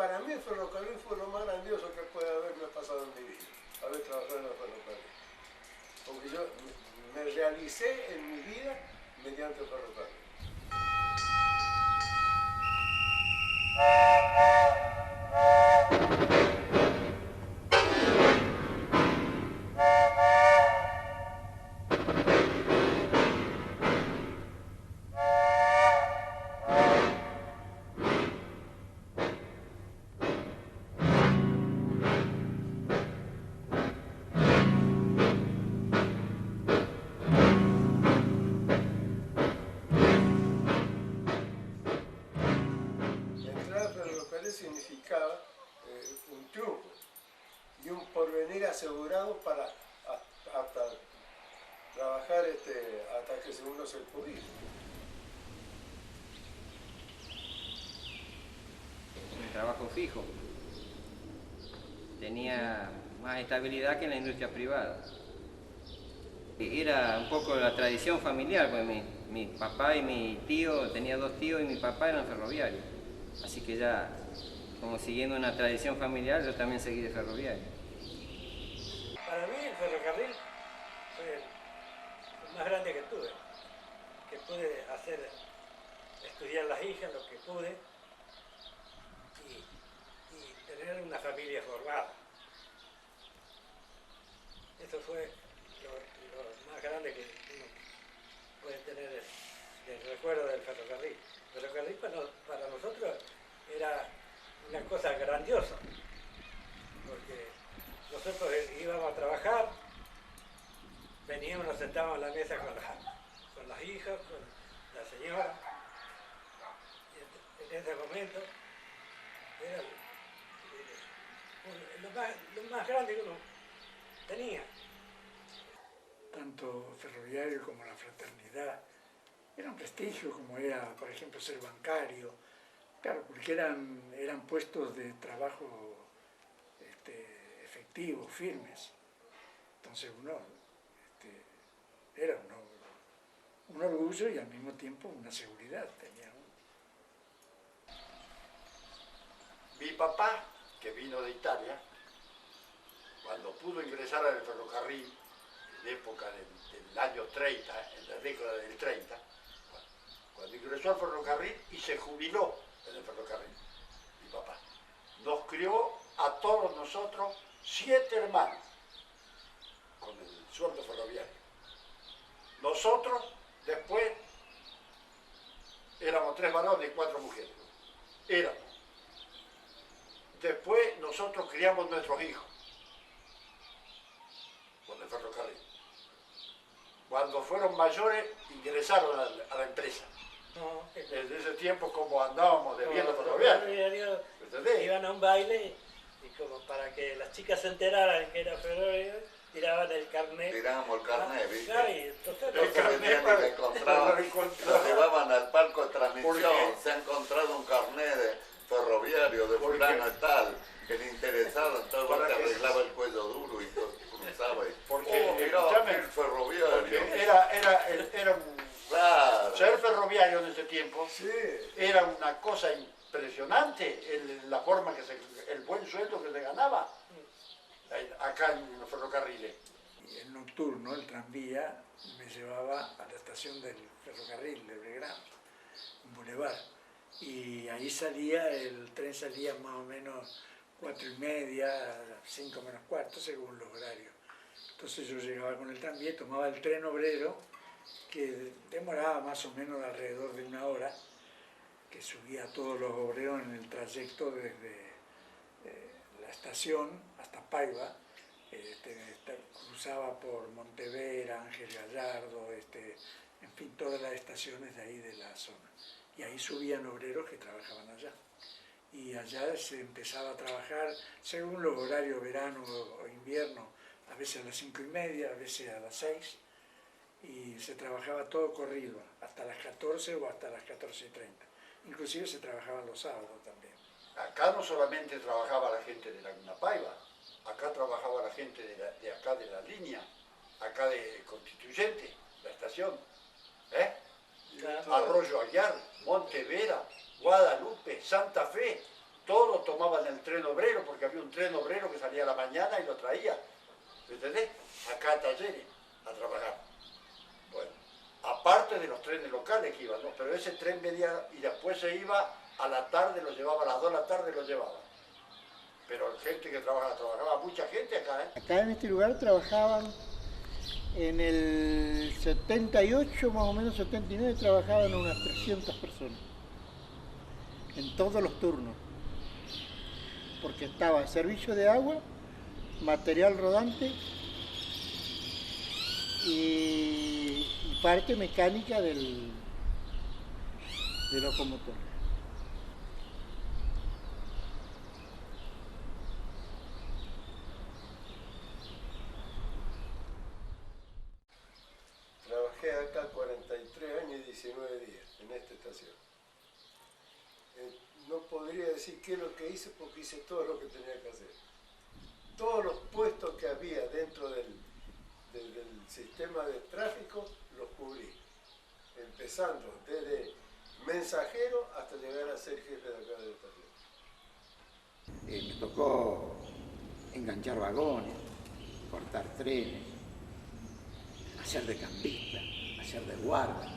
para mí el ferrocarril fue lo más grandioso que puede haberme pasado en mi vida, haber trabajado en el ferrocarril. Porque yo me realicé en mi vida mediante el ferrocarril. Significaba un triunfo y un porvenir asegurado para hasta trabajar hasta que uno se pudiera. Un trabajo fijo. Tenía más estabilidad que en la industria privada. Era un poco la tradición familiar, pues mi papá y mi tío, tenía dos tíos y mi papá eran ferroviarios. Así que ya, como siguiendo una tradición familiar, yo también seguí de ferroviario. Para mí el ferrocarril fue el más grande que tuve. Que pude estudiar las hijas, lo que pude, y tener una familia formada. Eso fue lo más grande que uno puede tener del recuerdo del ferrocarril. El ferrocarril para nosotros era una cosa grandiosa, porque nosotros íbamos a trabajar, veníamos, nos sentábamos a la mesa con las hijas, con la señora, y en ese momento era lo más grande que uno tenía. Tanto ferroviario como la fraternidad era un prestigio, como era, por ejemplo, ser bancario. Claro, porque eran puestos de trabajo efectivos, firmes. Entonces era un orgullo y al mismo tiempo una seguridad tenía uno. Mi papá, que vino de Italia, cuando pudo ingresar al ferrocarril, en época del año 30, en la década del 30, cuando ingresó al ferrocarril y se jubiló en el ferrocarril, mi papá, nos crió a todos nosotros 7 hermanos con el sueldo ferroviario. Nosotros después éramos 3 varones y 4 mujeres. Éramos. Después nosotros criamos nuestros hijos con el ferrocarril. Cuando fueron mayores ingresaron a la empresa. No, Desde ese tiempo como andábamos debiendo ferroviario. Iban a un baile y como para que las chicas se enteraran que era ferroviario, tiraban el carnet. Tirábamos el carnet, ¿viste? Claro, y entonces Eso venían y lo encontraban, lo llevaban al palco de transmisión. Se ha encontrado un carnet de ferroviario de fulano y tal, que le interesaba, entonces te arreglaba el cuello duro y cruzaba y... Porque miraba el ferroviario. Era un... Claro. Ser ferroviario en ese tiempo Sí. era una cosa impresionante, la forma el buen sueldo que se ganaba acá en los ferrocarriles. Y el nocturno, el tranvía, me llevaba a la estación del ferrocarril de Belgrano, en Boulevard. Y ahí el tren salía más o menos 4:30, 5 menos cuarto, según los horarios. Entonces yo llegaba con el tranvía, tomaba el tren obrero, que demoraba más o menos alrededor de 1 hora, que subía a todos los obreros en el trayecto desde la estación hasta Paiva, cruzaba por Montevera, Ángel Gallardo, en fin, todas las estaciones de ahí de la zona. Y ahí subían obreros que trabajaban allá. Y allá se empezaba a trabajar según los horarios verano o invierno, a veces a las 5:30, a veces a las 6, y se trabajaba todo corrido, hasta las 14 o hasta las 14:30. Inclusive se trabajaban los sábados también. Acá no solamente trabajaba la gente de Laguna Paiva, acá trabajaba la gente de acá de la línea, acá de Constituyente, la estación, Claro. Arroyo Allar, Montevera, Guadalupe, Santa Fe, todos tomaban el tren obrero, porque había un tren obrero que salía a la mañana y lo traía, ¿entendés? Acá a Talleres, a trabajar. Bueno, aparte de los trenes locales que iban, ¿no? Pero ese tren venía y después se iba a la tarde, lo llevaba a las 2 de la tarde, lo llevaba. Pero gente que trabajaba mucha gente acá, ¿eh? Acá en este lugar trabajaban, en el 78, más o menos 79, trabajaban unas 300 personas. En todos los turnos. Porque estaba servicio de agua, material rodante y parte mecánica de locomotor. Trabajé acá 43 años y 19 días en esta estación. No podría decir qué es lo que hice porque hice todo lo que tenía que hacer. Todos los puestos que había dentro del sistema de tráfico los cubrí. Empezando desde mensajero hasta llegar a ser jefe de acá de la estación. Me tocó enganchar vagones, cortar trenes, hacer de campista, hacer de guardia.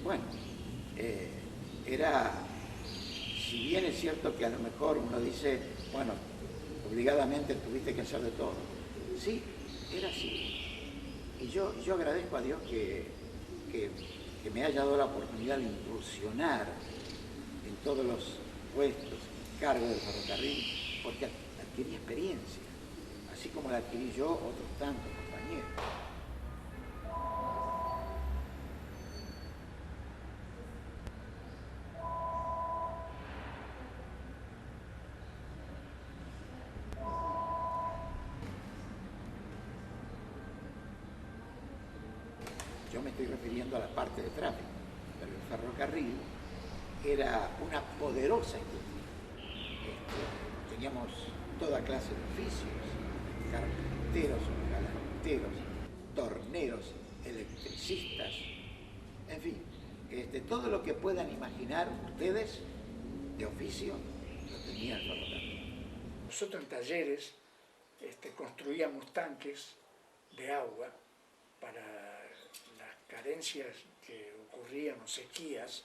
Bueno, era, si bien es cierto que a lo mejor uno dice, bueno, obligadamente tuviste que hacer de todo. Sí, era así. Y yo agradezco a Dios que me haya dado la oportunidad de incursionar en todos los puestos y cargos del ferrocarril, porque adquirí experiencia, así como la adquirí yo, otros tantos compañeros. Yo me estoy refiriendo a la parte de tráfico, pero el ferrocarril era una poderosa industria. Teníamos toda clase de oficios, carpinteros, galanteros, torneros, electricistas, en fin, todo lo que puedan imaginar ustedes de oficio lo tenía el ferrocarril. Nosotros en Talleres construíamos tanques de agua para las carencias que ocurrían o sequías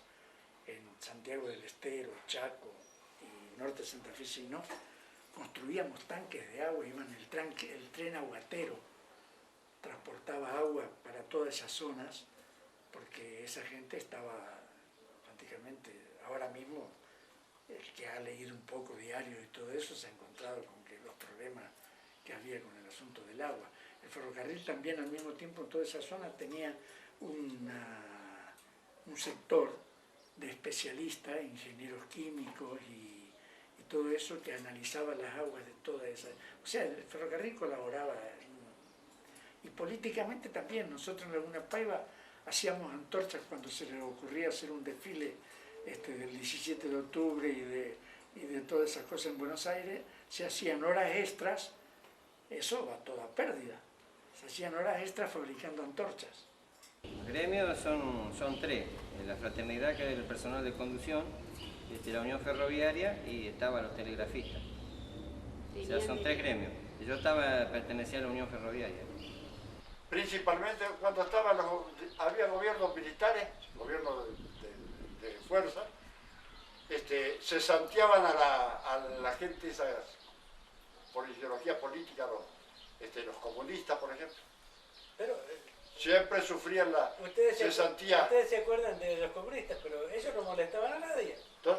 en Santiago del Estero, Chaco y Norte Santa Fe, no, construíamos tanques de agua, iban el tren aguatero, transportaba agua para todas esas zonas, porque esa gente estaba prácticamente, ahora mismo, el que ha leído un poco diario y todo eso, se ha encontrado con que los problemas que había con el asunto del agua. El ferrocarril también al mismo tiempo en toda esa zona tenía un sector de especialistas, ingenieros químicos y todo eso que analizaba las aguas de toda esa... O sea, el ferrocarril colaboraba y políticamente también. Nosotros en Laguna Paiva hacíamos antorchas cuando se les ocurría hacer un desfile del 17 de octubre y de todas esas cosas en Buenos Aires, se hacían horas extras, eso va a toda pérdida, se hacían horas extras fabricando antorchas. Los gremios son tres, la fraternidad, que es el personal de conducción, la Unión Ferroviaria y estaban los telegrafistas. O sea, son tres gremios. Yo pertenecía a la Unión Ferroviaria. Principalmente cuando había gobiernos militares, gobiernos de fuerza, se santeaban a la gente esa, por ideología política, los comunistas, por ejemplo. Pero, siempre sufrían se santía. Ustedes se acuerdan de los comunistas, pero ellos no molestaban a nadie. No,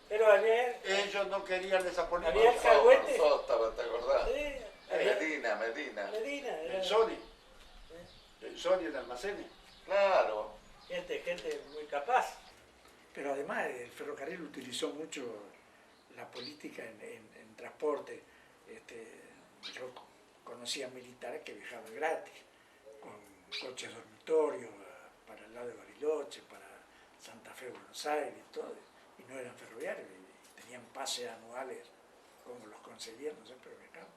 pero había, ellos no querían esa política. Había alcahuetes. ¿Te acordás? Sí, Medina. El Sony en Almacenes. Claro. Gente muy capaz. Pero además el ferrocarril utilizó mucho la política en transporte. Yo conocía militares que viajaban gratis, con coches dormitorios para el lado de Bariloche, para Santa Fe, Buenos Aires y todo, y no eran ferroviarios, y tenían pases anuales, como los conseguían, no sé, pero viajaban.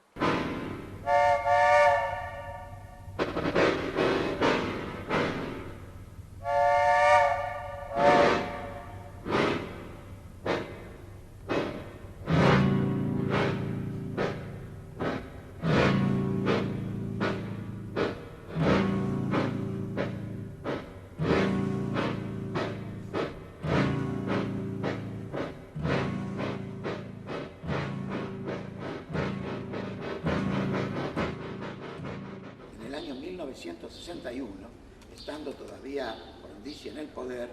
1961, estando todavía Frondizi en el poder,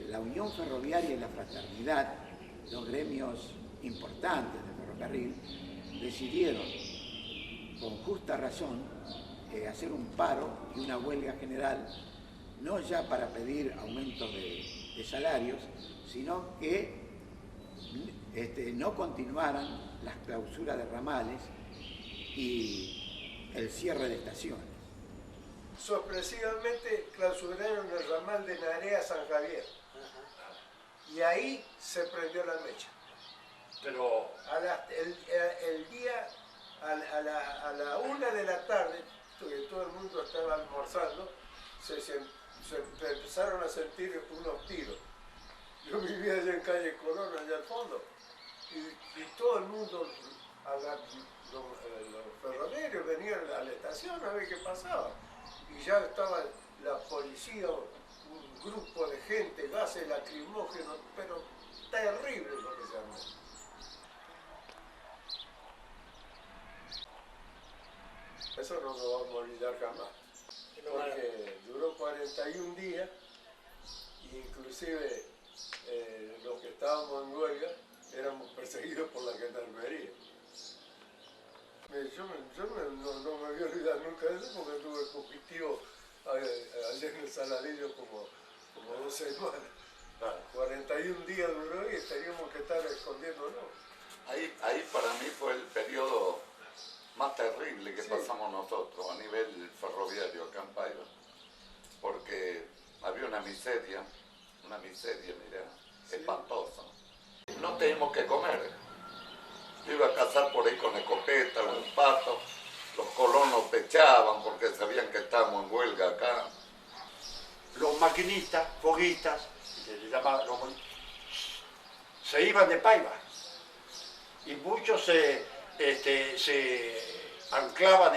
la Unión Ferroviaria y la Fraternidad, dos gremios importantes del ferrocarril, decidieron, con justa razón, hacer un paro y una huelga general, no ya para pedir aumentos de salarios, sino que no continuaran las clausuras de ramales y el cierre de estaciones. Sorpresivamente clausuraron el ramal de Narea a San Javier. Y ahí se prendió la mecha. Pero El día, a la 1 de la tarde, que todo el mundo estaba almorzando, se empezaron a sentir unos tiros. Yo vivía allá en calle Colón, allá al fondo, y todo el mundo, los ferroviarios venían a la estación a ver qué pasaba. Y ya estaba la policía, un grupo de gente, gases lacrimógenos, pero terrible lo que se armó. Eso no lo vamos a olvidar jamás, porque duró 41 días, e inclusive los que estábamos en huelga éramos perseguidos por la gendarmería. Yo no me voy a olvidar nunca de eso porque tuve fugitivo allá en el Saladillo como 2 semanas. 41 días duró y teníamos que estar escondiéndonos. Ahí para mí fue el periodo más terrible que pasamos nosotros a nivel ferroviario acá en Paiva, porque había una miseria, mira, espantosa. No teníamos que comer. Yo iba a cazar por ahí con escopeta, un pato, los colonos pechaban porque sabían que estábamos en huelga acá. los maquinistas, foguistas, se iban de Paiva. Y muchos se anclaban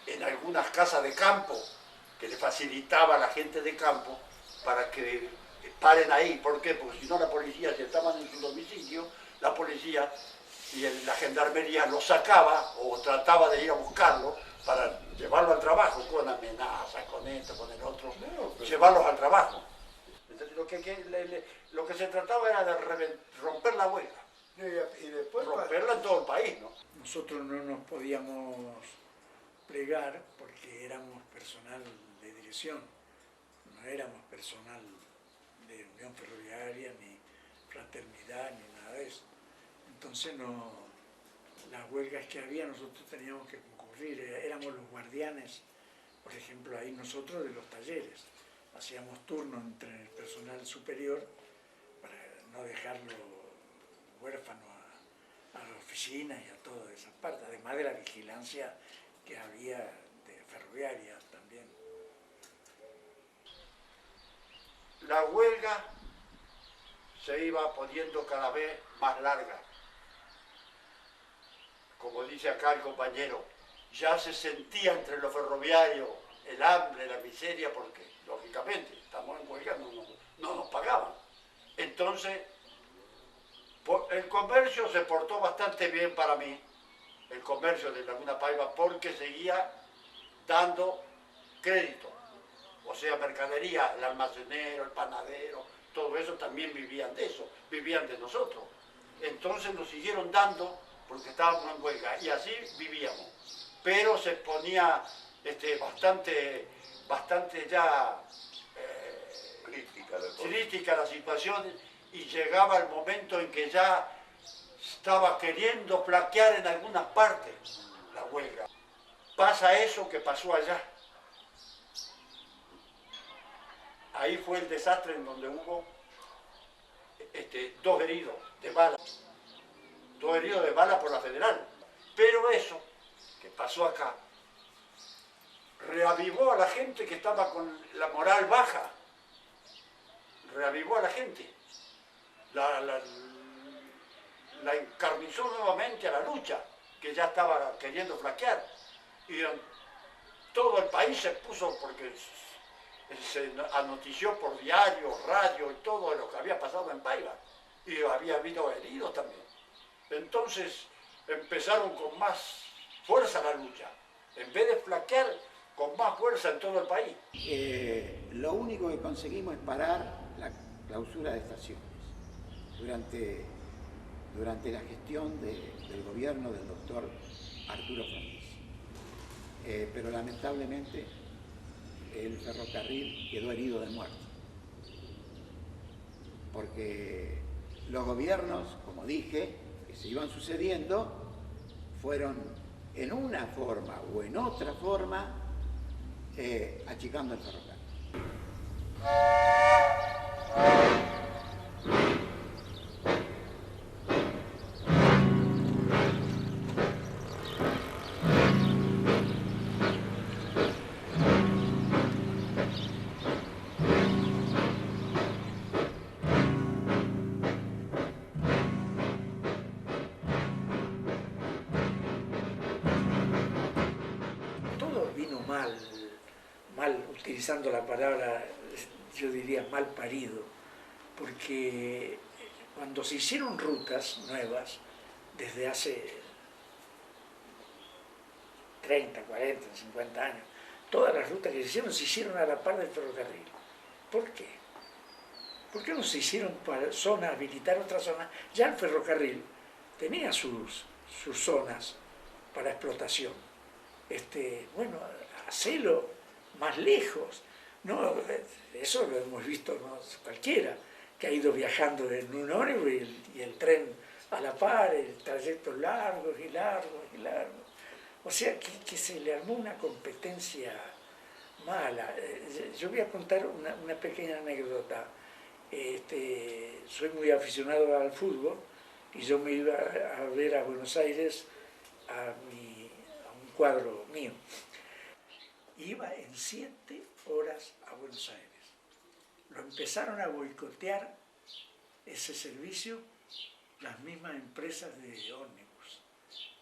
en algunas casas de campo que le facilitaba a la gente de campo para que paren ahí. ¿Por qué? Porque si no la policía, si estaban en su domicilio, la policía y la gendarmería los sacaba o trataba de ir a buscarlo para llevarlo al trabajo con amenazas, con esto, con el otro, llevarlos al trabajo. Entonces, lo que se trataba era de romper la huelga. Y después romperla en todo el país, ¿no? Nosotros no nos podíamos plegar porque éramos personal de dirección, no éramos personal de Unión Ferroviaria, ni fraternidad, ni nada de eso. Entonces las huelgas que había nosotros teníamos que concurrir, éramos los guardianes, por ejemplo, ahí nosotros de los talleres. Hacíamos turno entre el personal superior para no dejarlo huérfano a la oficina y a todas esas partes, además de la vigilancia que había de ferroviaria también. La huelga se iba poniendo cada vez más larga. Como dice acá el compañero, ya se sentía entre los ferroviarios el hambre, la miseria, porque lógicamente estamos en huelga, no nos pagaban. Entonces, el comercio se portó bastante bien para mí, el comercio de Laguna Paiva, porque seguía dando crédito. O sea, mercadería, el almacenero, el panadero, todo eso también vivían de eso, vivían de nosotros. Entonces nos siguieron dando porque estábamos en huelga y así vivíamos. Pero se ponía bastante ya crítica la situación y llegaba el momento en que ya estaba queriendo flaquear en algunas partes la huelga. Pasa eso que pasó allá. Ahí fue el desastre en donde hubo 2 heridos de bala. 2 heridos de bala por la Federal. Pero eso que pasó acá reavivó a la gente que estaba con la moral baja. Reavivó a la gente. La encarnizó nuevamente a la lucha, que ya estaba queriendo flaquear. Y todo el país se puso, porque se anotició por diario, radio y todo lo que había pasado en Paiva. Y había habido heridos también. Entonces empezaron con más fuerza la lucha. En vez de flaquear, con más fuerza en todo el país. Lo único que conseguimos es parar la clausura de estaciones durante la gestión del gobierno del doctor Arturo Frondizi. Pero lamentablemente el ferrocarril quedó herido de muerte, porque los gobiernos, como dije, que se iban sucediendo, fueron en una forma o en otra forma achicando el ferrocarril. Utilizando la palabra, yo diría mal parido, porque cuando se hicieron rutas nuevas, desde hace 30, 40, 50 años, todas las rutas que se hicieron a la par del ferrocarril. ¿Por qué? ¿Por qué no se hicieron para zonas, habilitar otras zonas? Ya el ferrocarril tenía sus zonas para explotación. Bueno, hacelo más lejos, ¿no? Eso lo hemos visto, ¿no? Cualquiera que ha ido viajando en un ómnibus y el tren a la par, el trayecto largos y largos y largos. O sea que se le armó una competencia mala. Yo voy a contar una pequeña anécdota. Soy muy aficionado al fútbol y yo me iba a ver a Buenos Aires a un cuadro mío. Iba en 7 horas a Buenos Aires. Lo empezaron a boicotear ese servicio las mismas empresas de ómnibus.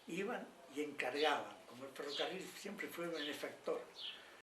Iban y encargaban, como el ferrocarril siempre fue benefactor,